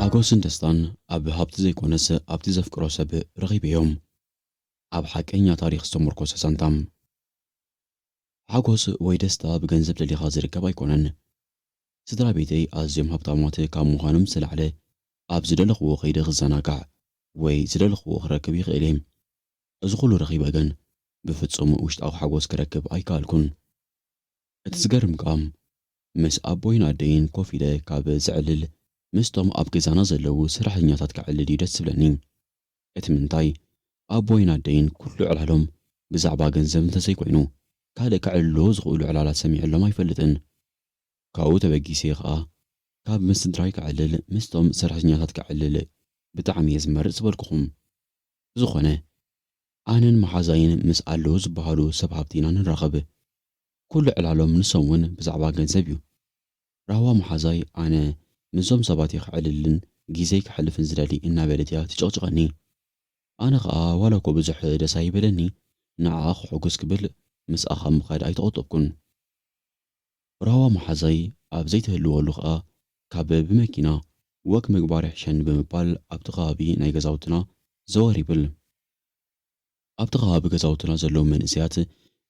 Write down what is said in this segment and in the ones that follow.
حاجوسن دستان أب هابت زي كونس أبتي زفكرو سب رغيب يوم أب حكينا تاريخ استمركوس سانتام حاجوس ويدستا بجنزب للي خازر كباي كونن سدرا بيتي أزيم هبطامات كام مخانم سلعله أب زدلخ وخيد غزاناكع وي زدلخ وخركب يغيليم أزغلو رغيب أجن بفتسوم وشت أو حاجوس كركب أي كالكون اتزقرم قام مس أبوين أدين كوفيدا كاب زعلل مستم أب جزانا زلو سرحنياتات كعلل يدس بلنين اتمنتاي أبوين أدين كل علالهم بزعبا جنزم تسيكوينو كاد كعلو زغولو على سميع لما يفلتن كاو تبقي سيخا كاب مستدراي كعلل مستم سرحنياتات كعلل بتعم يزمر زبالكم زخنه آنن محازين مس ألوز بهالو سبعبتينا نرغب كل علالهم نسون بزعبا جنزبيو راوا محازاي أنا نزوم صباتي خعللن جيزيك حلفن زلالي إنا بلديا تجغجغني أنا غا ولا كو بزح دساي بلني نعاخ حقوس كبل مس أخا مخاد أي تغطبكن راوا محازاي أب زيت هلو اللغة كاب بمكينا وك مقبار حشن بمبال أبتغابي نايقزاوتنا زواري بل أبتغاب قزاوتنا زلو من إسيات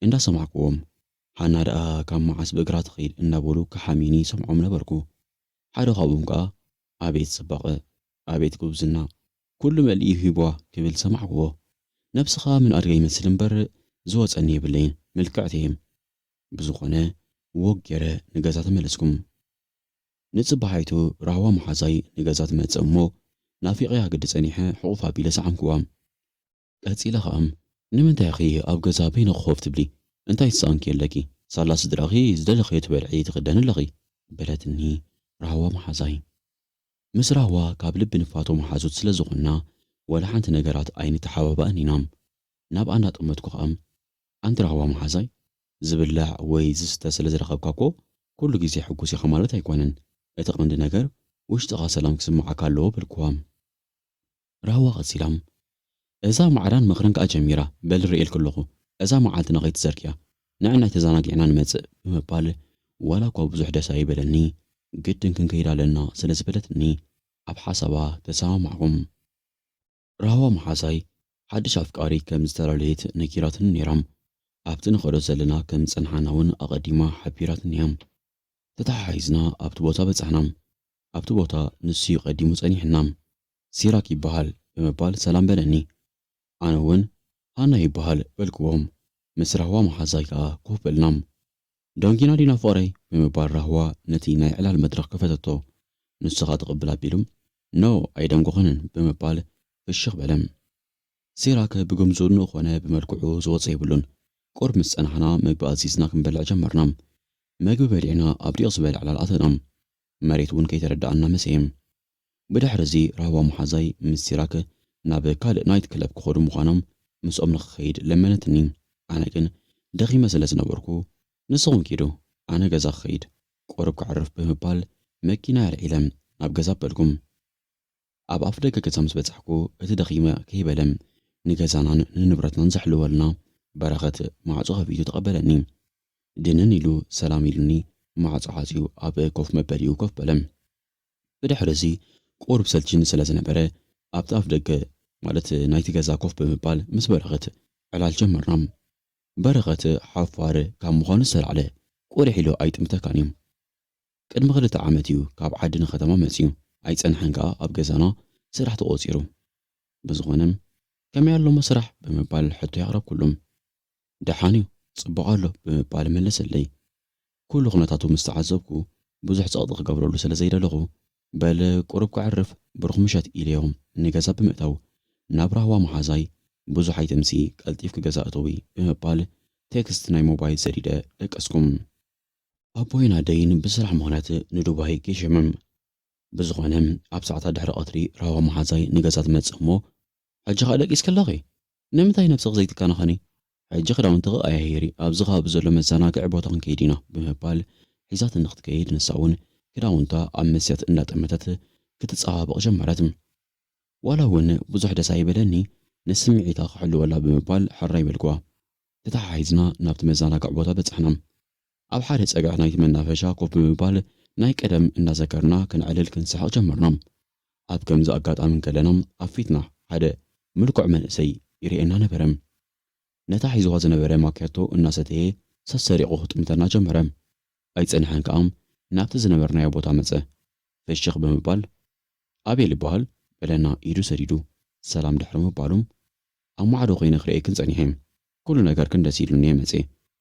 إندا سمعكوهم حانا رأى كام معاس بقرات خيل إنا بولو كحاميني سمعهم نبركو حدا خابهم كا أبيت سباقة أبيت كوبزنا كل ما اللي يهيبوا كبل سمعكو نفسها من أرجي مسلم بر زوج أني باللين ملكعتهم بزخنة وقرة نجازات ملسكم نتصبحيتو رهوا محازاي نجازات متسمو نافقيها قد سنيحة حقوفها بلا سعم كوام أتسيلا خام نمن تاخي أب جزابين خوف تبلي انت يتسان كيلكي صار صدراغي يزدل خيط بالعيد غدان اللغي بلاتني رهوا محازاي مس رهوا كاب لب نفاتو محازوت سلزغنا ولا حنت نجرات أين تحاوبا أنينام ناب أنا تأمتكو خام أنت رهوا محازاي زبلع ويزس تسلزرخ كاكو كل جيزي حكوسي خمالت هيكونن اتقند نجر وش تغا سلام كسمع كالو بالكوام رهوا غسيلام إذا معران مخرنك أجميرة بل رئيل كلغو إذا معاد نغيت زركيا نعنا تزانك عنان متسق بمبال ولا كو بزح دساي بلني جدن كن كيدا لنا سلزبلتني أب حسبا تساوم معكم رهوا محازاي حدش أفكاري كم زتراليت نكيرات النيرام أبتن خرز لنا كم صنحاناون أقديما حبيرات النيام تتحايزنا أبتبوتا بتسحنام أبتبوتا نسي قديمو صنيحنام سيراك يبهال بمبال سلام بلني أنا ون أنا يبهال بالكوام مس رهوا محازاي كوف بلنام دونكينا دينا فوري بمبال رهوا نتينا على المدرخ كفتتو نسخة تقبلها بيلم نو أيضا قخنن بمبال في الشيخ بلم سيراك بقمزون نوخوانا بمركعو زوات سيبلون قرب مسأنحنا مقبا عزيزنا كنبلع جمرنام مقبا بلعنا أبدي أصبال على الأثنام مريتون كي تردعنا مسيم بدحرزي رهوا محازاي مس سيراك ناب كال نايت كلاب كخور مخانم مس أمن خيد لما نتنين أنا كن دخي مسألة نبركو نصون كيدو أنا جزا خيد قرب كعرف بمبال مكينا العلم أب جزا بالكم أب أفريقيا كتسامس بتحكو اتدخيمة كيبلم نجزانان ننبرت ننزحلو ولنا برغت مع صحفي تقبلني دينني له سلامي لني مع صحاتيو أب كوف مباليو كوف بلم بدحرزي قرب سلجين سلازنا برا أب أفريقيا مالت نايت جزا كوف بمبال مس برغت على الجمرنام برغت حفار كم مخانسر عليه قرحيلو أيت متكانيم قدم غلط عامتيو كاب عدنا ختمه مسيو أيت أنحنقا أب جزانا سرح تقوصيرو بزغنم كم يعلو مسرح بمبال حتى يعرب كلهم دحانيو صبقالو بمبال ملس اللي كل غنطاتو مستعذبكو بزح صادق قبرلو سلازيدا لغو بل قرب كعرف برغمشات إليهم نجازا بمئتو نابرهوا محازاي بزح يتمسي قلتيف كجزاءتوي بمبال تكست ناي موبايل زريدة لك أسكم أبوينا دين بسرح مهنات ندوباهي كيشمم بزغنم أبسعتا دحر قطري رهوا محازاي نجازات متسمو حجي خالك إسكاللاغي نمتاي نفسك زيت كان خاني حجي خدا منطقة أيهيري أبزغها بزولو مزاناك عبوتان كيدينا بمبال حيزات النخت كيد نساون كراونتا أمسيات إنات أمتات كتتصابق جمراتم ولا ون بزح دساي بلني نسمعي تاق حلو ولا بمبال حراي بالكوا تتحايزنا نابت مزاناك عبوتا بتسحنم أب حارس أقع نايت من نافشا كوف بمبال ناي قدم إنا ذكرنا كنعلل كنسحق جمرنام ኣብ ከምዚ ኣጋጣሚ ከለና ኣብ ፊትና ሓደ ምልኩዕ መንእሰይ ይርኤና ነበረ። ነታ ሒዝዋ ዝነበረ ማክያቶ እናሰተየ ሰሰሪቑ ጥምተና ጀመረ። ኣይጸንሐን ከኣም ናብቲ ዝነበርናዮ ቦታ መጸ። ፍሽኽ ብምባል ኣቤል ይበሃል በለና ኢዱ ሰዲዱ ሰላም ድሕሪ ምባሉም ኣብ ማዕዶ ኮይነ ክርኤክን ጸኒሐ። ኩሉ ነገር ክንደስ ኢሉኒ መጼ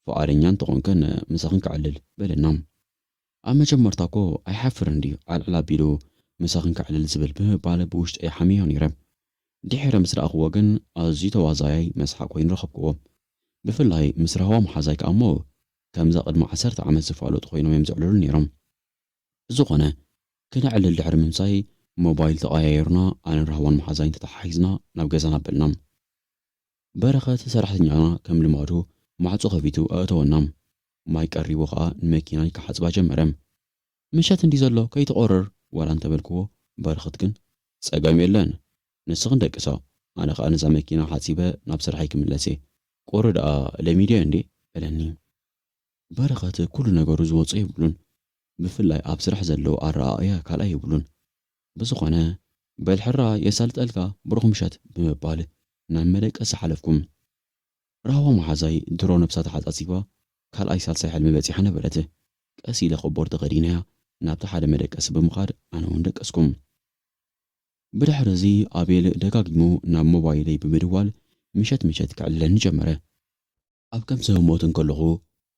ፈቃደኛ እንተኾንከን ምሳኽን ክዕልል በለና። ኣብ መጀመርታ እኮ ኣይሓፍርን እንዲ ዓልዕል ኣቢሉ ምሳኽን ክዕልል ዝብል ብምባል ብውሽጢ ሓሚዮ ነይረ። ድሕረ ምስ ረኣኽዎ ግን ኣዝዩ ተዋዛያይ መስሓቅ ኮይኑ ረኸብክዎ። ብፍላይ ምስ ረህዋ መሓዛይ ከዓ እሞ ከምዛ ቅድሚ 10 ዓመት ዝፋለጡ ኮይኖም እዮም ዝዕልሉ ነይሮም። ዝኾነ ክንዕልል ድሕሪ ምምሳይ ሞባይል ተቐያየርና ኣነ ረህዋን መሓዛይን ተተሓሒዝና ናብ ገዛና በልና። በረኸት ሰራሕተኛና ከም ልማዱ ማዕጾ ከፊቱ ኣእተወና። ማይ ቀሪቡ ከዓ ንመኪናይ ክሓፅባ ጀመረ። ምሸት እንዲ ዘሎ ከይተቆርር ዋላ እንተበልክዎ በረኸት ግን ጸገም የለን ንስኽን ደቅሳ ኣነ ከዓ ነዛ መኪና ሓፂበ ናብ ስራሐይ ክምለስ ቁሪ ደኣ ለሚድዮ እንዴ በለኒ። በረኸት ኩሉ ነገሩ ዝወፁ ይብሉን ብፍላይ ኣብ ስራሕ ዘለዎ ኣረኣእያ ካልኣይ ይብሉን። ብዝኾነ በልሕራ የሳልጠልካ ብሩኽ ምሸት ብምባል ናብ መደቀሲ ሓለፍኩም። ረህዋ መሓዛይ ድሮ ነብሳ ተሓፃፂባ ካልኣይ ሳልሳይ ሕልሚ በፂሓ ነበረት። ቀስ ኢለ ኸቦር ተኸዲናያ ናብቲ ሓደ መደቀሲ ብምኻድ ኣነ እውን ደቀስኩም። ብድሕሪ እዚ ኣቤል ደጋጊሙ ናብ ሞባይለይ ብምድዋል ምሸት ክዕልለኒ ጀመረ። ኣብ ከም ዝህሞትን ከለኹ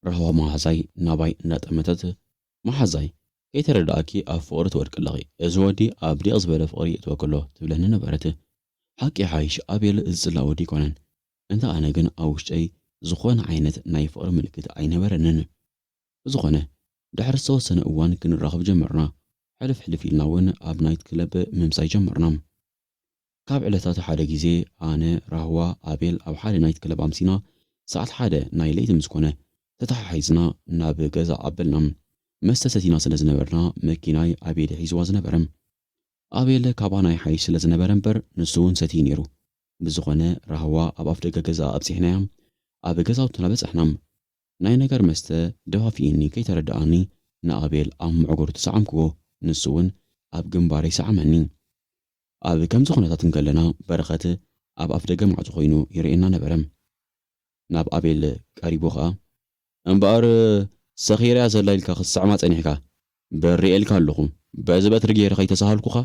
ረህዋ መሓዛይ ናባይ እንዳጠመተት መሓዛይ ከይተረዳእኪ ኣብ ፍቕሪ ትወድቅለኺ እዚ ወዲ ኣብ ዲቕ ዝበለ ፍቕሪ እትወከሎ ትብለኒ ነበረት። ሓቂ ሓይሽ ኣቤል ዝፅላ ወዲ ይኮነን። እንተ ኣነ ግን ኣብ ውሽጠይ ዝኾነ ዓይነት ናይ ፍቕሪ ምልክት ኣይነበረንን። ዝኾነ ድሕሪ ዝተወሰነ እዋን ክንራኸብ ጀመርና። ሕልፍ ኢልና እውን ኣብ ናይት ክለብ ምምሳይ ጀመርና። ካብ ዕለታት ሓደ ግዜ ኣነ ራህዋ ኣቤል ኣብ ሓደ ናይት ክለብ ኣምሲና ሰዓት ሓደ ናይ ለይቲ ምስ ኮነ ተተሓሒዝና ናብ ገዛ ኣበልና። መስተ ሰቲና ስለ ዝነበርና መኪናይ ኣቤል ሒዝዋ ዝነበረ። ኣቤል ካባ ናይ ሓይሽ ስለ ዝነበረ እምበር ንሱ እውን ሰትዩ ነይሩ። ብዝኾነ ራህዋ ኣብ ኣፍ ደገ ገዛ ኣብፂሕናያ ኣብ ገዛውትና በፅሕና። ናይ ነገር መስተ ደፋፊእኒ ከይተረዳእኒ ንኣቤል ኣብ ምዕጉሩ ተሰዓምክዎ ንሱ እውን ኣብ ግንባረይ ሰዓመኒ። ኣብ ከምዚ ኩነታት እንከለና በረኸት ኣብ ኣፍ ደገ ማዕጾ ኮይኑ ይርኤና ነበረ። ናብ ኣቤል ቀሪቡ ከዓ እምበኣር ሰኺርያ ዘላ ኢልካ ክትሰዕማ ጸኒሕካ በሪኤልካ ኣለኹ በዚ በትሪ ገይረ ከይተሳሃልኩኻ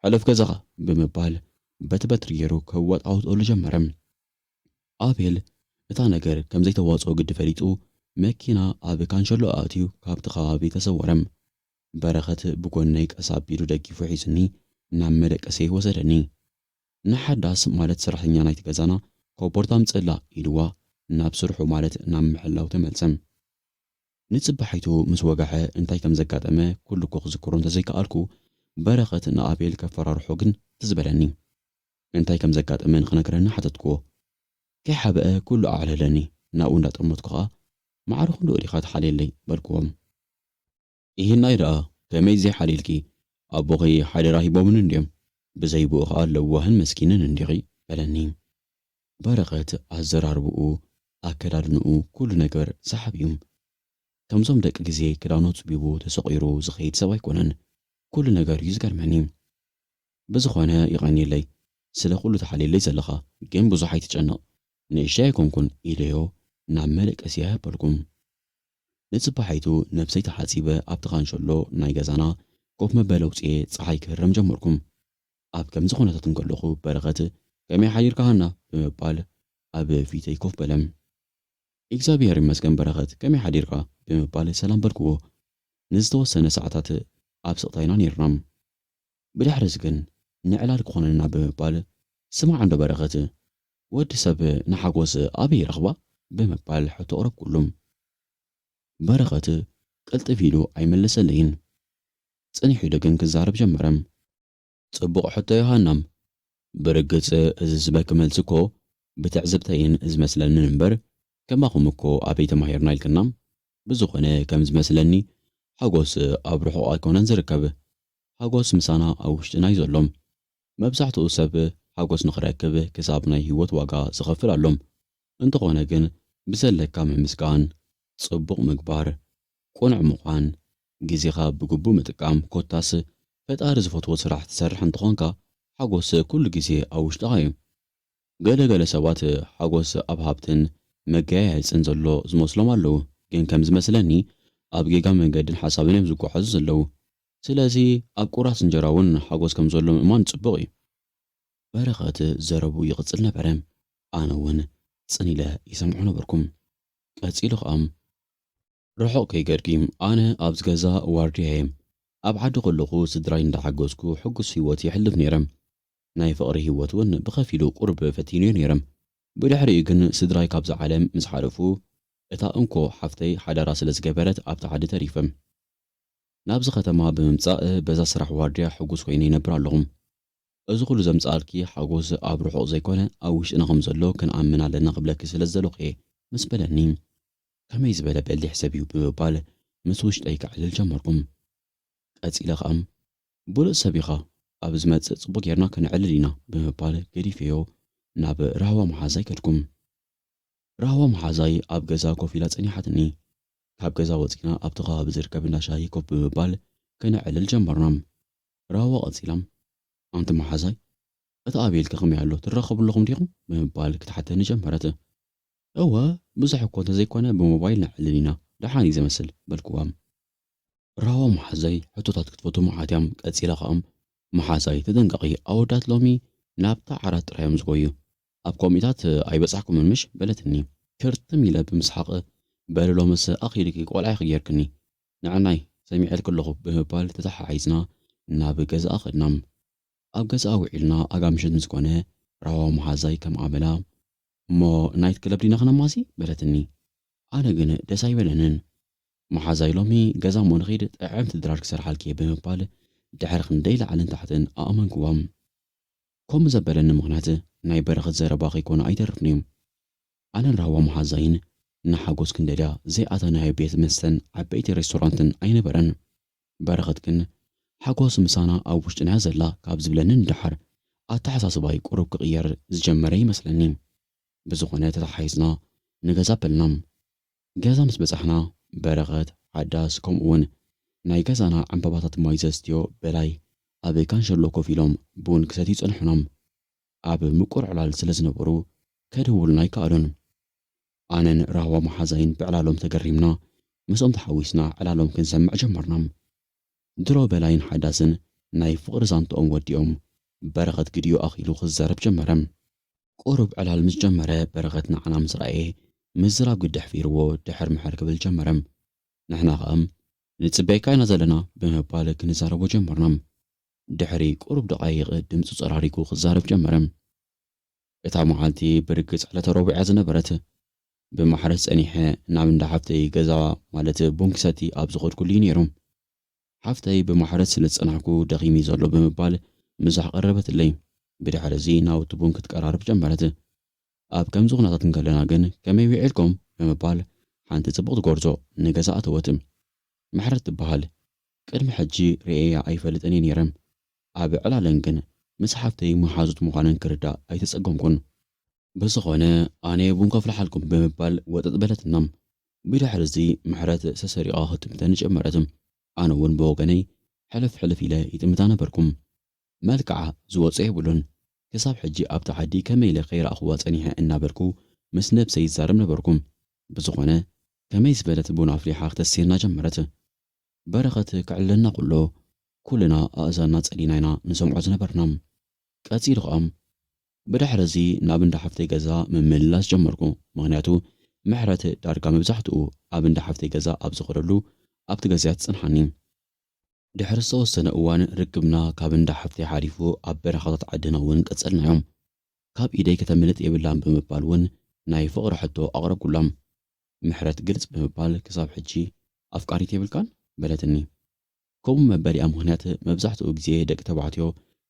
ሕለፍ ገዛኻ ብምባል በቲ በትሪ ገይሩ ከዋጣውጠሉ ጀመረ። ኣቤል እታ ነገር ከም ዘይተዋፅኦ ግዲ ፈሊጡ መኪና ኣብ ካንሸሎ ኣእትዩ ካብቲ ከባቢ ተሰወረ። በረኸት ብጎነይ ቀሳ ኣቢሉ ደጊፉ ሒዙኒ ናብ መደቀሰይ ወሰደኒ። ንሓዳስ ማለት ሰራሕተኛ ናይቲ ገዛና ኮቦርታ ምፅላ ኢልዋ ናብ ስርሑ ማለት ናብ ምሕላው ተመልሰ። ንጽባሒቱ ምስ ወጋሐ እንታይ ከም ዘጋጠመ ኩሉ እኮ ክዝክሮ እንተዘይከኣልኩ በረኸት ንኣቤል ከፈራርሖ ግን ትዝበለኒ። እንታይ ከም ዘጋጠመ ንኽነግረኒ ሓተትክዎ። ከይሓበአ ኩሉ ኣዕለለኒ ናብኡ እንዳጠመትኩ ከዓ ማዕርኹ ዶዲኻ ተሓልየለይ በልክዎም። ይህናይ ደኣ ከመይ ዘይሓሊልኪ ኣቦኺ ሓደራ ሂቦምን እንድዮም ብዘይብኡ ከዓ ለዋህን መስኪንን እንዲኺ በለኒ። በረኸት ኣዘራርብኡ ኣከዳድንኡ ኩሉ ነገር ሰሓብ እዩ። ከምዞም ደቂ ግዜ ክዳኑ ፅቢቡ ተሰቂሩ ዝኸይድ ሰብ ኣይኮነን። ኩሉ ነገር እዩ ዝገርመኒ። ብዝኾነ ይቐኒለይ ስለ ኩሉ ተሓሊለይ ዘለኻ ግን ብዙሕ ኣይትጨንቕ ንእሽተይ ኣይኮንኩን ኢለዮ ናብ መደቀስያ ያበልኩም። ንጽባሒቱ ነብሰይ ተሓፂበ ኣብቲ ካንሸሎ ናይ ገዛና ኮፍ መበለ ውፅኤ ፀሓይ ክህረም ጀመርኩም። ኣብ ከምዚ ኩነታት እንከለኹ በረኸት ከመይ ሓዲርካሃና ብምባል ኣብ ፊተይ ኮፍ በለም። እግዚኣብሔር ይመስገን በረኸት ከመይ ሓዲርካ ብምባል ሰላም በልክዎ። ንዝተወሰነ ሰዓታት ኣብ ስቕታይና ነርና። ብድሕሪዚ ግን ንዕላል ክኾነና ብምባል ስማዕ እንዶ በረኸት ወዲ ሰብ ንሓጎስ ኣበይ ይረኽባ ብምባል ሕቶ ቅረብ ኩሉም። በረኸት ቅልጥፍ ኢሉ ኣይመለሰለይን። ጽኒሑ ኢሉ ግን ክዛረብ ጀመረ። ጽቡቕ ሕቶ ዮሃናም ብርግጽ እዚ ዝበክ መልሲ እኮ ብትዕዝብተይን ዝመስለንን እምበር ከማኹም እኮ ኣበይ ተማሂርና ኢልክናም ብዝኾነ ከም ዝመስለኒ ሓጎስ ኣብ ርሑቕ ኣይኮነን ዝርከብ። ሓጎስ ምሳና ኣብ ውሽጢና እዩ ዘሎም። መብዛሕትኡ ሰብ ሓጎስ ንኽረክብ ክሳብ ናይ ህይወት ዋጋ ዝኸፍል ኣሎም። እንተኾነ ግን ብዘለካ ምምስጋን፣ ጽቡቕ ምግባር፣ ቁኑዕ ምዃን፣ ግዜኻ ብግቡእ ምጥቃም ኮታስ ፈጣሪ ዝፈትዎ ስራሕ ትሰርሕ እንትኾንካ ሓጎስ ኩሉ ግዜ ኣብ ውሽጥኻ እዩ። ገለገለ ሰባት ሓጎስ ኣብ ሃብትን መጋየፅን ዘሎ ዝመስሎም ኣለዉ፣ ግን ከም ዝመስለኒ ኣብ ጌጋ መንገድን ሓሳብን እዮም ዝጓዓዙ ዘለዉ። ስለዚ ኣብ ቁራስ እንጀራ እውን ሓጎስ ከም ዘሎ ምእማን ጽቡቕ እዩ። በረኸት ዘረቡ ይቕጽል ነበረ። ኣነ እውን ጽን ኢለ ይሰምዖ ነበርኩም። ቀጺሉ ኸኣም ርሑቕ ከይገድጊም ኣነ ኣብ ዝገዛ ዋርድያ እየ። ኣብ ዓዲ ከለኹ ስድራይ እንዳሓገዝኩ ሕጉስ ህይወት ይሕልፍ ነይረ። ናይ ፍቕሪ ህይወት እውን ብኸፊሉ ቁርብ ፈቲኑ ነይረ። ብድሕሪኡ ግን ስድራይ ካብዚ ዓለም ምስ ሓለፉ እታ እንኮ ሓፍተይ ሓደራ ስለ ዝገበረት ኣብቲ ዓዲ ተሪፈ። ናብዚ ከተማ ብምምጻእ በዛ ስራሕ ዋርድያ ሕጉስ ኮይነ ይነብር ኣለኹ። እዚ ኩሉ ዘምጻልኪ ሓጎስ ኣብ ርሑቕ ዘይኮነ ኣብ ውሽጥና ከም ዘሎ ክንኣምን ኣለና ክብለኪ ስለ ዝደለኹ እየ ምስ በለኒ ከመይ ዝበለ በሊሕ ሰብ እዩ ብምባል ምስ ውሽጠይ ክዕልል ጀመርኩም። ቀጺለ ኸኣም ብሉእ ሰብ ኢኻ ኣብ ዝመጽእ ጽቡቕ ጌርና ክንዕልል ኢና ብምባል ገዲፈዮ ናብ ራህዋ መሓዛይ ከድኩም። ራህዋ መሓዛይ ኣብ ገዛ ኮፍ ኢላ ጸኒሓትኒ። ካብ ገዛ ወፂና ኣብቲ ከባቢ ዝርከብ እንዳ ሻሂ ኮፍ ብምባል ክንዕልል ጀመርና። ራህዋ ቀጺላም ኣንቲ መሓዛይ እቲ ኣቤልክ ከመይ ኣሎ ትራኸብለኹም ዲኹም ብምባል ክትሓተኒ ጀመረት። እወ ብዙሕ እኮ እንተዘይኮነ ብሞባይል ንዕልል ኢና ደሓን እዩ ዝመስል በልክዋም። ራህዋ መሓዛይ ሕቶታት ክትፈቱ መዓትያም። ቀጺላ ኸኣም መሓዛይ ተደንቀቒ ኣወዳት ሎሚ ናብታ ዓራት ጥራዮም ዝጎዩ ኣብ ኮሚታት ኣይበጻሕኩምን ምሽ በለትኒ። ክርትም ኢለ ብምስሓቕ በልሎ ምስ ኣኺልኪ ቆልዓይ ክጌርክኒ ንዕናይ ሰሚዐልክ ኣለኹ ብምባል ተተሓሒዝና ናብ ገዛኣ ኸድናም። ኣብ ገዛኣ ውዒልና ኣጋምሸት ምስኮነ ራህዋ መሓዛይ ከም ኣመላ እሞ ናይት ክለብ ዲና ኽነማሲ በለትኒ። ኣነ ግን ደስ ኣይበለንን። መሓዛይ ሎሚ ገዛ እሞ ንኸይድ ጥዕምቲ ድራር ክሰርሓልኪ ብምባል ድሕሪ ክንደይ ላዕልን ታሕትን ኣእመንክዋም። ከምኡ ዘበለኒ ምኽንያት ናይ በረኸት ዘረባ ከይኮነ ኣይተርፍን እዮም። ኣነን ራህዋ መሓዛይን ንሓጎስ ክንደልያ ዘይኣተናዮ ቤት መስተን ዓበይቲ ሬስቶራንትን ኣይነበረን። በረኸት ግን ሓጎስ ምሳና ኣብ ውሽጥናያ ዘላ ካብ ዝብለንን ድሓር ኣተሓሳስባይ ቁሩብ ክቕየር ዝጀመረ ይመስለኒ። ብዝኾነ ተተሓሒዝና ንገዛ በልናም። ገዛ ምስ በጻሕና በረኸት ሓዳስ ከምኡውን ናይ ገዛና ዕምባባታት ማይ ዘስትዮ በላይ ኣብ ካንሸሎ ኮፍ ኢሎም ቡን ክሰትዩ ጸንሑኖም። ኣብ ምቁር ዕላል ስለ ዝነበሩ ከድውሉና ኣይከኣሉን። ኣነን ራህዋ መሓዛይን ብዕላሎም ተገሪምና ምስኦም ተሓዊስና ዕላሎም ክንሰምዕ ጀመርና። ድሮ በላይን ሓዳስን ናይ ፍቕሪ ዛንትኦም ወዲኦም በረኸት ግድዩ ኣኺሉ ክዛረብ ጀመረ። ቁሩብ ዕላል ምስ ጀመረ በረኸት ንዓና ምስ ረኣየ ምዝራብ ግድሕ ፊርዎ ድሕር ምሕር ክብል ጀመረ። ንሕና ኸኣም ንጽበይካ ኢና ዘለና ብምባል ክንዛረቦ ጀመርና። ድሕሪ ቁሩብ ደቓይቕ ድምፂ ጸራሪጉ ክዛረብ ጀመረ። እታ መዓልቲ ብርግጽ ዕለተ ረቡዕ እያ ዝነበረት። ብማሕረት ጸኒሐ ናብ እንዳ ሓፍተይ ገዛ ማለት ቡን ክሰቲ ኣብ ዝኸድኩሉ እዩ ነይሩ። ሓፍተይ ብማሕረት ስለ ዝጸናሕኩ ደኺሚ ዘሎ ብምባል ምዛሕ ቀረበትለይ። ብድሕሪ እዚ ናብቲ ቡን ክትቀራርብ ጀመረት። ኣብ ከምዚ ኩነታት እንከለና ግን ከመይ ውዒልኩም ብምባል ሓንቲ ጽቡቕቲ ጎርዞ ንገዛ ኣተወት። ምሕረት ትበሃል ቅድሚ ሕጂ ርኤያ ኣይፈልጥን እየ ነይረ። ኣብ ዕላለን ግን ምስ ሓፍተይ መሓዙት ምዃነን ክርዳእ ኣይተጸገምኩን። ብዝኾነ ኣነ ቡን ከፍልሓልኩም ብምባል ወጠጥ በለትና። ብድሕሪ እዚ ምሕረት ሰሰሪቓ ክትምተን ጀመረት። ኣነ እውን ብወገነይ ሕልፍ ሕልፍ ኢለ ይጥምታ ነበርኩም። መልክዓ ዝወፅኦ የብሉን። ክሳብ ሕጂ ኣብቲ ዓዲ ከመይ ኢለ ከይረኣኽዋ ጸኒሐ እናበልኩ ምስ ነብሰይ ይዛረብ ነበርኩም። ብዝኾነ ከመይ ዝበለት ቡን ኣፍሊሓ ክተስርና ጀመረት። በረኸት ክዕለና ኩሎ ኩልና ኣእዛና ጸሊና ኢና ንሰምዖ ዝነበርና። ቀጺሉ ኸኣም ብድሕሪ እዚ ናብ እንዳ ሓፍተይ ገዛ ምምልላስ ጀመርኩ። ምኽንያቱ ምሕረት ዳርጋ መብዛሕትኡ ኣብ እንዳ ሓፍተይ ገዛ ኣብ ዝኸደሉ ኣብቲ ገዛ ትጽንሓኒ። ድሕሪ ዝተወሰነ እዋን ርክብና ካብ እንዳ ሓፍተይ ሓሊፉ ኣብ በረኻታት ዓድና እውን ቀጸልናዮም። ካብ ኢደይ ከተምልጥ የብላን ብምባል እውን ናይ ፍቕሪ ሕቶ ኣቕረብኩላም። ምሕረት ግልጽ ብምባል ክሳብ ሕጂ ኣፍቃሪት የብልካን በለትኒ። ከምኡ መበሊኣ ምኽንያት መብዛሕትኡ ግዜ ደቂ ተባዕትዮ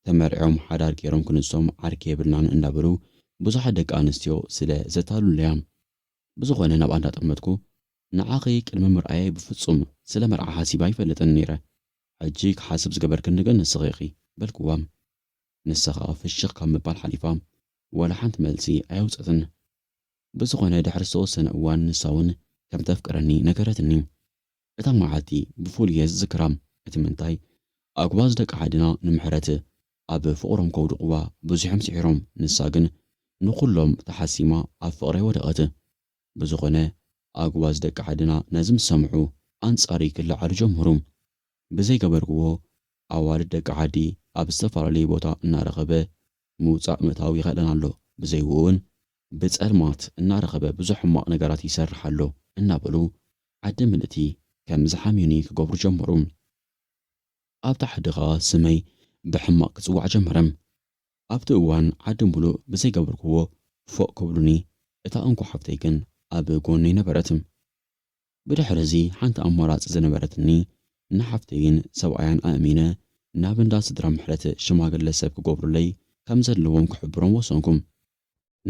ተመርዖም ሓዳር ገይሮም ክንስቶም ዓርኪ የብልናን እንዳበሉ ብዙሓት ደቂ ኣንስትዮ ስለ ዘታሉለያ። ብዝኾነ ናብኣ እንዳጠመትኩ ንዓኺ ቅድሚ ምርኣየ ብፍጹም ስለ መርዓ ሓሲባ ኣይፈልጥን ነይረ። ሕጂ ክሓስብ ዝገበርክኒ ግን ንስኺ ኢኺ በልክዋም። ንስኻ ፍሽኽ ካብ ምባል ሓሊፋ ወላ ሓንቲ መልሲ ኣየውፀትን። ብዝኾነ ድሕሪ ዝተወሰነ እዋን ንሳ እውን ከም ተፍቅረኒ ነገረትኒ። እታ መዓልቲ ብፍሉይ እየ ዝዝክራ። እቲ ምንታይ ኣግባዝ ደቂ ዓድና ንምሕረት ኣብ ፍቕሮም ከውድቕዋ ብዙሖም ስዒሮም ንሳ ግን ንኹሎም ተሓሲማ ኣብ ፍቕሪ ወደቐት ብዝኾነ ኣግባዝ ደቂ ዓድና ነዚ ምስ ሰምዑ ኣንጻሪ ክለዓሉ ጀመሩ ብዘይገበርክዎ ኣዋልድ ደቂ ዓዲ ኣብ ዝተፈላለዩ ቦታ እናረኸበ ምውፃእ ምእታዊ ይኸለን ኣሎ ብዘይኡ እውን ብጸልማት እናረኸበ ብዙሕ ሕማቕ ነገራት ይሰርሕ ኣሎ እናበሉ ዓዲ ምልእቲ ከም ዝሓምዩኒ ክገብሩ ጀመሩ ኣብ ታሕዲ ኸኣ ስመይ ብሕማቕ ክጽዋዕ ጀመረም ኣብቲ እዋን ዓዲ ምሉእ ብዘይገበርክዎ ፎቅ ክብሉኒ እታ እንኳ ሓፍተይ ግን ኣብ ጎኒ ነበረት ብድሕሪ እዚ ሓንቲ ኣማራፂ ዝነበረትኒ ንሓፍተይን ሰብኣያን ኣእሚነ ናብ እንዳ ስድራ ምሕረት ሽማግለ ሰብ ክገብሩለይ ከም ዘለዎም ክሕብሮም ወሰንኩም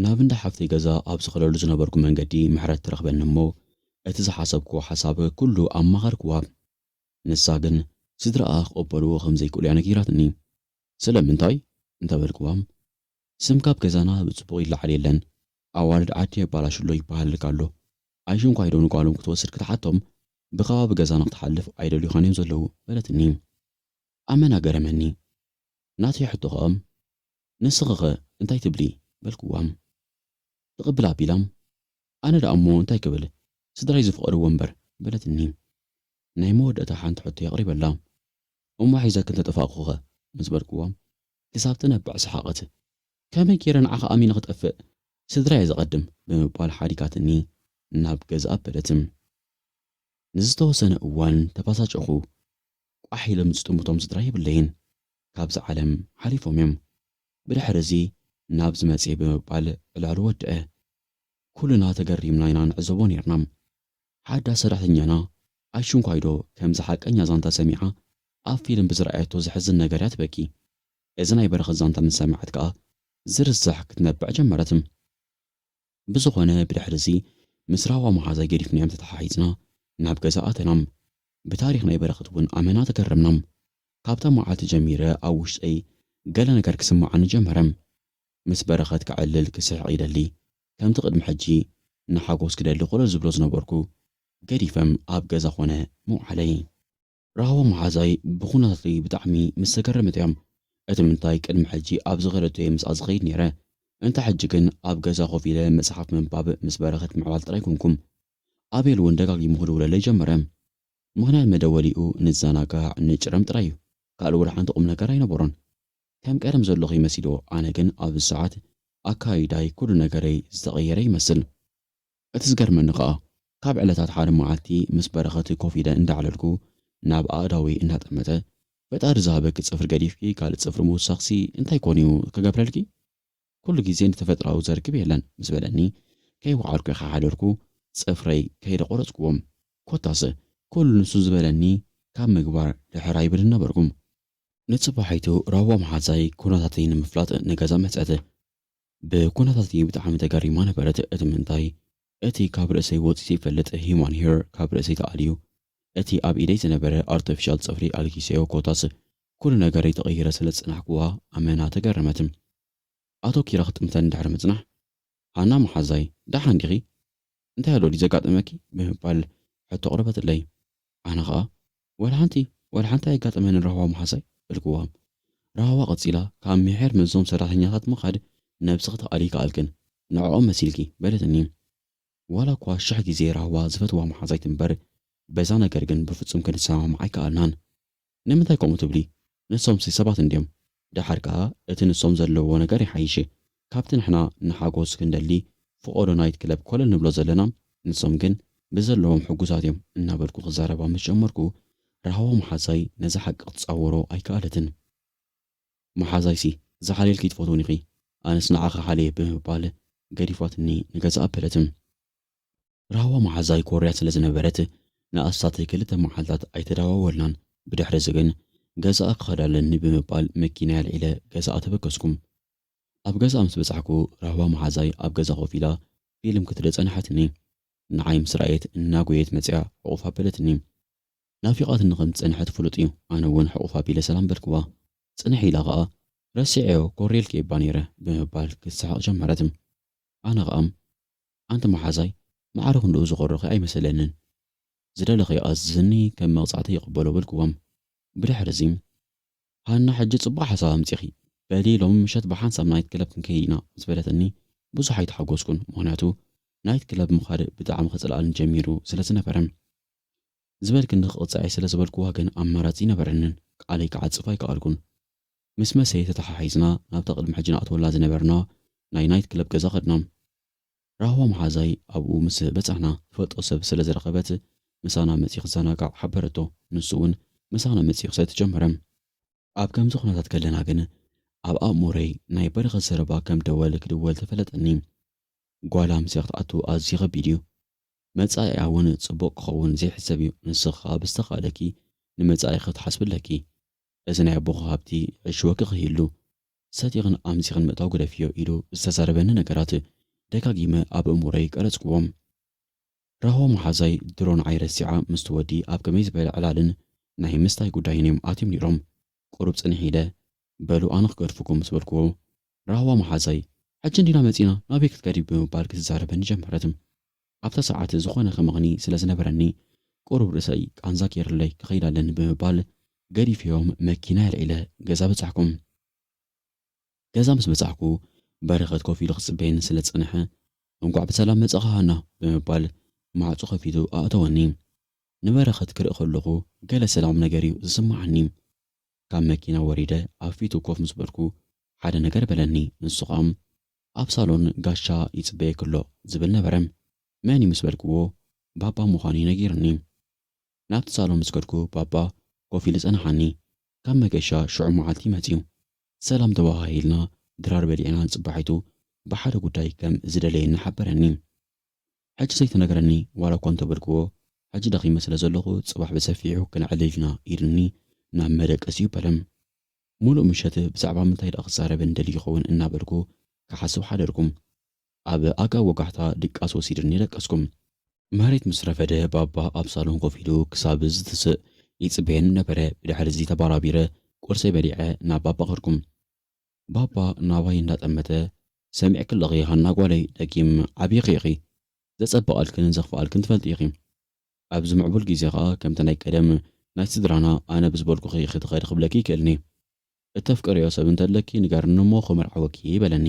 ናብ እንዳ ሓፍተይ ገዛ ኣብ ዝኸለሉ ዝነበርኩ መንገዲ ምሕረት ትረኽበኒ እሞ እቲ ዝሓሰብክዎ ሓሳብ ኩሉ ኣማኻርክዋ ንሳ ግን ስድራኣ ክቕበልዎ ከም ዘይክእሉ እያ ነጊራትኒ ስለምንታይ እንተበልክዋም ስም ካብ ገዛና ብፅቡቕ ይለዓል የለን ኣዋልድ ዓዲ የባላሽሎ ይበሃልልካ ኣሎ ኣይሽንኳ ኢዶም ንጓሎም ክትወስድ ክትሓቶም ብኸባቢ ገዛና ክትሓልፍ ኣይደልዩ ኻን እዮም ዘለዉ በለትኒ ኣመና ገረመኒ ናተይ ሕቶ ኸኦም ንስኸ እንታይ ትብሊ በልክዋም ትቕብል ኣቢላም ኣነ ደኣ እሞ እንታይ ክብል ስድራይ ዝፍቐድዎ እምበር በለትኒ ናይ መወደእታ ሓንቲ ሕቶ የቕሪበላ እሞ ሒዘክ እንተጠፋቕኹኸ ምስ በልክዎም ክሳብ ትነብዕ ሰሓቐት ከመይ ጌረ ንዓኻ ኣሚነ ክጠፍእ ስድራየ ዝቐድም ብምባል ሓዲካትኒ ናብ ገዛ ኣበለትም ንዝተወሰነ እዋን ተባሳጨኹ ቋሕ ኢሎም ዝጥምቶም ስድራ የብለይን ካብዚ ዓለም ሓሊፎም እዮም ብድሕሪ እዚ ናብ ዝመጽ ብምባል ዕላሉ ወድአ ኩልና ተገሪምና ኢና ንዕዘቦ ነርና ሓዳ ሰራሕተኛና ኣይሽንኳይዶ ከምዚ ሓቀኛ ዛንታ ሰሚዓ ኣብ ፊልም ብዝረኣየቶ ዝሕዝን ነገር እያ ትበኪ እዚ ናይ በረኸ ዛንታ ምስ ሰማዓት ከዓ ዝርዛሕ ክትነብዕ ጀመረትም ብዝኾነ ብድሕሪ እዚ ምስ ራዋ መሓዛይ ገዲፍና እዮም ተተሓሒዝና ናብ ገዛ ኣተናም ብታሪክ ናይ በረኸት እውን ኣመና ተገረምናም ካብታ መዓልቲ ጀሚረ ኣብ ውሽጠይ ገለ ነገር ክስማዓኒ ጀመረም ምስ በረኸት ክዕልል ክስሕቕ ይደሊ ከምቲ ቅድሚ ሕጂ ንሓጎስ ክደሊ ቁልል ዝብሎ ዝነበርኩ ገዲፈም ኣብ ገዛ ኾነ መውዓለይ ራህዋ መሓዛይ ብኹነተይ ብጣዕሚ ምስ ተገረመት እዮም እቲ ምንታይ ቅድሚ ሕጂ ኣብ ዝኸለቶየ ምስኣ ዝኸይድ ነይረ እንታ ሕጂ ግን ኣብ ገዛ ኮፍ ኢለ መጽሓፍ ምንባብ ምስ በረኸት ምዕባል ጥራይ ኮንኩም ኣቤል እውን ደጋጊሙ ክድውለለይ ጀመረ ምክንያት መደወሊኡ ንዘናጋዕ ንጭረም ጥራይ እዩ ካልእ ውላ ሓንቲ ቁም ነገር ኣይነበሮን ከም ቀደም ዘለኹ ይመሲዶ ኣነ ግን ኣብ ሰዓት ኣካይዳይ ኩሉ ነገረይ ዝተቐየረ ይመስል እቲ ዝገርመኒ ከዓ ካብ ዕለታት ሓደ መዓልቲ ምስ በረኸት ኮፍ ኢለ እንዳዕለልኩ ናብ ኣእዳዊ እናጠመተ ፈጣሪ ዝሃበኪ ጽፍሪ ገዲፍኪ ካልእ ጽፍሪ ምውሳኽሲ እንታይ ኮን እዩ ክገብረልኪ ኩሉ ግዜ ንተፈጥራዊ ዘርክብ የለን ምስ በለኒ ከይወዓልኩ ኢኻ ሓደርኩ ጽፍረይ ከይደቆረፅክዎም ኮታስ ኩሉ ንሱ ዝበለኒ ካብ ምግባር ድሕር ኣይብልን ነበርኩም ንጽባሒቱ ራዋ መሓዛይ ኩነታተይ ንምፍላጥ ንገዛ መጽአት ብኩነታተይ ብጣዕሚ ተገሪማ ነበረት እቲ ምንታይ እቲ ካብ ርእሰይ ወፂት ይፈልጥ ሂማን ሄር ካብ ርእሰይ ተኣልዩ እቲ ኣብ ኢደይ ዝነበረ ኣርቲፊሻል ጽፍሪ ኣልኪሰዮ ኮታስ ኩሉ ነገረይ ተቐይረ ስለ ዝጽናሕክዋ ኣመና ተገረመትም ኣተኪራ ክትጥምተን ድሕሪ ምጽናሕ ሃና መሓዛይ ዳሓን ዲኺ እንታይ ኣሎ ዘጋጠመኪ ብምባል ሕቶ ቅረበትለይ ኣነ ከዓ ወላ ሓንቲ ኣይጋጠመን ራህዋ መሓዛይ ብልክዋ ራህዋ ቀፂላ ካብ ምሕር ምዞም ሰራሕተኛታት ምኻድ ነብስኽ ተኣሊ ይከኣልክን ንዕኦም መሲልኪ በለትኒ ዋላ እኳ ሽሕ ግዜ ራህዋ ዝፈትዋ መሓዛይት እምበር በዛ ነገር ግን ብፍጹም ክንሰማማዕ ኣይከኣልናን ንምንታይ ከምኡ ትብሊ ንሶምሲ ሰባት እንድዮም ድሓር ከዓ እቲ ንሶም ዘለዎ ነገር ይሓይሽ ካብቲ ንሕና ንሓጎስ ክንደሊ ፍቆዶ ናይት ክለብ ኮለል ንብሎ ዘለና ንሶም ግን ብዘለዎም ሕጉሳት እዮም እናበልኩ ክዛረባ ምስ ጀመርኩ ራህዋ መሓዛይ ነዚ ሓቂ ክትፃወሮ ኣይከኣለትን መሓዛይሲ ዝሓልልኪ ትፈትውን ኢኺ ኣነስ ንዓኸ ሓልየ ብምባል ገዲፋትኒ ንገዛ ኣበለትም ራህዋ መሓዛይ ኮርያ ስለ ዝነበረት ንኣስታት ክልተ መዓልታት ኣይተዳዋወልናን ብድሕሪ እዚ ግን ገዛኣ ክኸዳለኒ ብምባል መኪና ያልዒለ ገዛኣ ተበገስኩም ኣብ ገዛ ምስ በጻሕኩ ራህዋ መሓዛይ ኣብ ገዛ ኮፍ ኢላ ፊልም ክትርኢ ጸኒሐትኒ ንዓይ ምስ ረኣየት እናጎየት መጽያ ሕቑፍ ኣበለትኒ ናፊቓትኒ ከም ዝጸንሐት ፍሉጥ እዩ ኣነ እውን ሕቑፍ ኣቢለ ሰላም በልክዋ ጽንሕ ኢላ ከዓ ረሲዐዮ ኮርየልኪ የባ ነይረ ብምባል ክትስሓቕ ጀመረትም ኣነ ኸኣም ኣንቲ መሓዛይ ማዕረ ክንድኡ ዝቖረኺ ኣይመሰለንን ዝደለኸ ኣዝኒ ከም መቕጻዕቲ ይቕበሎ በልክዎም ብድሕሪ እዚ ሃና ሕጂ ጽቡቕ ሓሳብ ኣምፂኺ በሊ ሎሚ ምሸት ብሓንሳብ ናይት ክለብ ክንከይድ ኢና ዝበለትኒ ብዙሕ ኣይተሓጐስኩን ምኽንያቱ ናይት ክለብ ምኻድ ብጣዕሚ ክፅልኣልን ጀሚሩ ስለ ዝነበረ ዝበልክኒ ክቕፅዐ ስለ ዝበልክዋ ግን ኣማራፂ ነበረንን ቃለይ ክዓፅፍ ኣይከኣልኩን ምስ መሰይ ተተሓሒዝና ናብታ ቅድሚ ሕጂ ንኣትወላ ዝነበርና ናይ ናይት ክለብ ገዛ ኸድና ራህዋ መሓዛይ ኣብኡ ምስ በፃሕና ትፈልጦ ሰብ ስለ ዝረኸበት ምሳና መፂ ክዘናጋዕ ሓበረቶ ንሱ እውን ምሳና መፂ ክሰቲ ጀመረ ኣብ ከምዚ ኩነታት ከለና ግን ኣብ ኣእሙረይ ናይ በረኸት ዘረባ ከም ደወል ክድወል ተፈለጠኒ ጓላ ምሴ ክትኣቱ ኣዝዩ ከቢድ እዩ መጻኢያ እውን ጽቡቕ ክኸውን ዘይሕሰብ እዩ ንስኻ ብዝተኻእለኪ ንመጻኢ ክትሓስብለኪ እዚ ናይ ኣቦኻ ሃብቲ ዕሽወኪ ክህሉ ሰቲኽን ኣምፂኽን ምእታው ግደፍዮ ኢሉ ዝተዛረበኒ ነገራት ደጋጊመ ኣብ እሙረይ ቀረጽክዎም ራህዋ መሓዛይ ድሮ ንዓይ ረሲዓ ምስ ትወዲ ኣብ ከመይ ዝበለ ዕላልን ናይ ምስታይ ጉዳይን እዮም ኣትዮም ነይሮም ቁሩብ ጽኒሕ ኢለ በሉ ኣነ ክገድፍኩም ምስ በልክዎ ራህዋ መሓዛይ ሕጂ እንዲና መፂና ናበይ ክትከዲ ብምባል ክትዛረበኒ ጀመረት ኣብታ ሰዓት ዝኾነ ከመቕኒ ስለ ዝነበረኒ ቁሩብ ርእሰይ ቃንዛ ገይርለይ ክኸይድ ኣለኒ ብምባል ገዲፍዮም መኪና የልዒለ ገዛ በጻሕኩም ገዛ ምስ በጻሕኩ በረኸት ኮፍ ኢሉ ክጽበየኒ ስለ ዝጸንሐ እንኳዕ ብሰላም መጻኻ ሃና ብምባል ማዕጾ ከፊቱ ኣእተወኒ ንበረኸት ክርኢ ከለኹ ገለ ሰላም ነገር እዩ ዝስማዓኒ ካብ መኪና ወሪደ ኣብ ፊቱ ኮፍ ምስ በልኩ ሓደ ነገር በለኒ ንሱ ኸኣ ኣብ ሳሎን ጋሻ ይጽበየ ከሎ ዝብል ነበረ መን ምስ በልክዎ ባባ ምዃኑ ነጊርኒ ናብቲ ሳሎን ምስ ከድኩ ባባ ኮፍ ኢሉ ጸናሓኒ ካብ መገሻ ሽዑ መዓልቲ መጺኡ ሰላም ተባሂልና ድራር በሊዕና ንጽባሒቱ ብሓደ ጉዳይ ከም ዝደለየኒ ሓበረኒ ሕጂ ዘይተነገረኒ ዋላ እኳ እንተበልክዎ ሕጂ ደኺመ ስለ ዘለኹ ጽባሕ ብሰፊሑ ክንዕልል ኢና ኢልኒ ናብ መደቀሲ በለም ሙሉእ ምሸት ብዛዕባ ምንታይ ደኣ ክዛረብ እንደልዩ ይኸውን እናበልኩ ክሓስብ ሓደርኩም ኣብ ኣጋብ ወጋሕታ ድቃስ ወሲድኒ ደቀስኩም መሬት ምስ ረፈደ ባባ ኣብ ሳሎን ኮፍ ኢሉ ክሳብ ዝትስእ ይጽበየኒ ነበረ ብድሕሪ እዚ ተባራቢረ ቁርሰይ በሊዐ ናብ ባባ ኸድኩም ባባ ናባይ እንዳጠመተ ሰሚዕ ክለኺ ሃና ጓለይ ደጊም ዓብዪኺ ኢኺ ዘጸበቓልክን ዘኽፍኣልክን ትፈልጢ ኢኺ ኣብዚ ምዕቡል ግዜ ኸኣ ከምቲ ናይ ቀደም ናይ ስድራና ኣነ ብዝበልኩኺ ክትኸድ ክብለኪ ይክእልኒ እተፍቅርዮ ሰብ እንተለኪ ንገርኒ እሞ ክመርዓወኪ በለኒ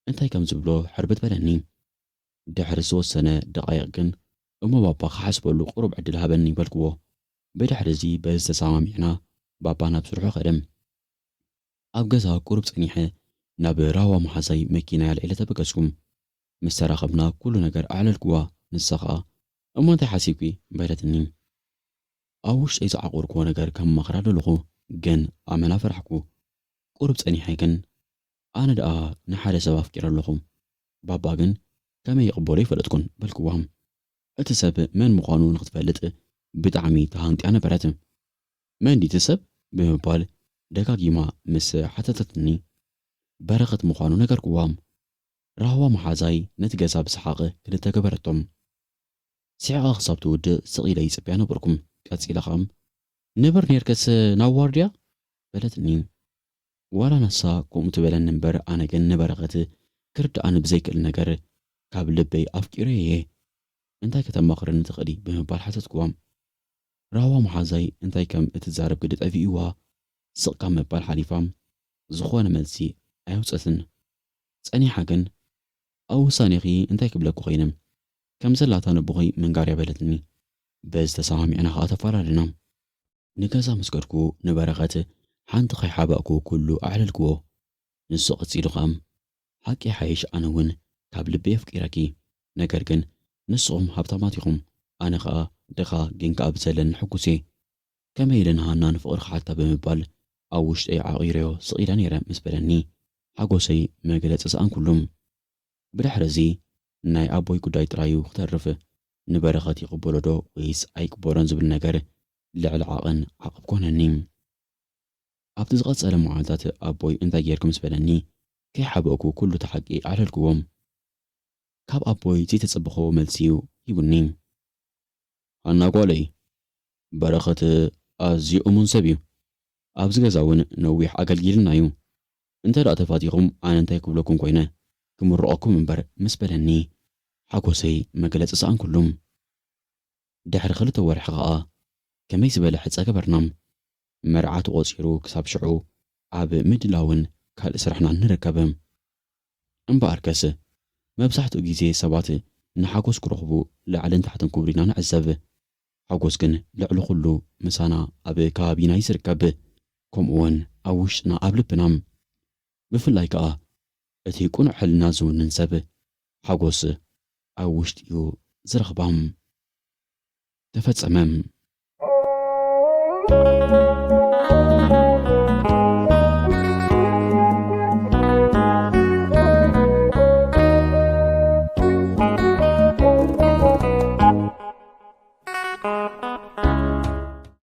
እንታይ ከም ዝብሎ ሕርብት በለኒ ድሕሪ ዝወሰነ ደቓይቕ ግን እሞ ባባ ክሓስበሉ ቁሩብ ዕድል ሃበኒ በልክዎ ብድሕሪ እዚ በዚ ተሰማሚዕና ባባ ናብ ስርሑ ኸደም ኣብ ገዛ ቁሩብ ጸኒሐ ናብ ራህዋ መሓዛይ መኪና ያልዒለ ተበገስኩም ምስ ተራኸብና ኩሉ ነገር ኣዕለልክዋ ንሳ ኸኣ እሞ እንታይ ሓሲብኪ በለትኒ ኣብ ውሽጠይ ዝዓቑርክዎ ነገር ከም ማኽራ ኣለኹ ግን ኣመና ፈራሕኩ ቁሩብ ጸኒሐ ግን ኣነ ደኣ ንሓደ ሰብ ኣፍቂረ ኣለኹ ባባ ግን ከመይ ይቕበሎ ይፈለጥኩን በልክዋ እቲ ሰብ መን ምዃኑ ንኽትፈልጥ ብጣዕሚ ተሃንጢያ ነበረት መን ዲቲ ሰብ ብምባል ደጋጊማ ምስ ሓተተትኒ በረኸት ምዃኑ ነገርክዋ ራህዋ መሓዛይ ነቲ ገዛ ብሰሓቕ ክልተ ገበረቶም ስዒቓ ክሳብ ትውድእ ስቕ ኢለ ይጽበያ ነበርኩም ቀጺላ ኸ ንብር ነርከስ ናብ ዋርድያ በለትኒ ዋላ ነሳ ከምኡ ትበለኒ እምበር ኣነ ግን ንበረኸት ክርዳኣኒ ብዘይክእል ነገር ካብ ልበይ ኣፍቂረ እየ እንታይ ከተማኽረኒ ትኽእሊ ብምባል ሓተትክዋ ራህዋ መሓዛይ እንታይ ከም እትዛረብ ግዲ ጠፊእዋ ስቕ ካብ ምባል ሓሊፋ ዝኾነ መልሲ ኣየውፀትን ጸኒሓ ግን ኣብ ውሳኔኺ እንታይ ክብለኩ ኸይነ ከም ዘላታ ነቦኺ ምንጋር የበለትኒ በዚ ተሰማሚዕና ኸኣ ተፈላለና ንገዛ ምስ ከድኩ ንበረኸት ሓንቲ ኸይሓባእኩ ኩሉ ኣዕለልክዎ ንሱ ቐጺሉ ኸ ሓቂ ሓይሽ ኣነ እውን ካብ ልቢ የፍቂረኪ ነገር ግን ንስኹም ሃብታማት ኢኹም ኣነ ኸኣ ድኻ ግን ከኣ ብዘለኒ ሕጉሴ ከመይ ኢለ ንሃና ንፍቕሪ ክሓታ ብምባል ኣብ ውሽጠይ ዓቒረዮ ስቕ ኢለ ነይረ ምስ በለኒ ሓጎሰይ መግለፂ ሰኣን ኩሉም ብድሕሪ እዚ ናይ ኣቦይ ጉዳይ ጥራዩ ክተርፍ ንበረኸት ይቕበሎ ዶ ወይስ ኣይቅበሎን ዝብል ነገር ልዕሊ ዓቐን ዓቕብ ኮነኒ ኣብቲ ዝቐጸለ መዓልታት ኣቦይ እንታይ ጌርኩ ምስ በለኒ ከይሓበእኩ ኩሉ ተሓቂ ኣዕለልክዎም ካብ ኣቦይ ዘይተጸበኾ መልሲ ሂቡኒ ሃና ጓለይ በረኸት ኣዝዩ እሙን ሰብ እዩ ኣብዚ ገዛ እውን ነዊሕ ኣገልጊልና እዩ እንተ ደኣ ተፋቲኹም ኣነ እንታይ ክብለኩም ኮይነ ክምርቐኩም እምበር ምስ በለኒ ሓጎሰይ መግለፂ ሰኣን ኩሉም ድሕሪ 2 ወርሒ ኸኣ ከመይ ዝበለ ሕፀ ገበርና مرعات قصيرو كساب شعو عاب مدلاون كالسرحنا نركبم أمبار كسه مبسحتو جيزي سباتي نحاقوس كرخبو لعلن تحتن كوبرينا نعزب حاقوس كن لعلو خلو مسانا أبي كابينا يسركب كومون أوشنا قبل بنام بفلاي كأ أتي يكون حلنا زون ننسب حاقوس أوشت يو زرخبام تفتس أمام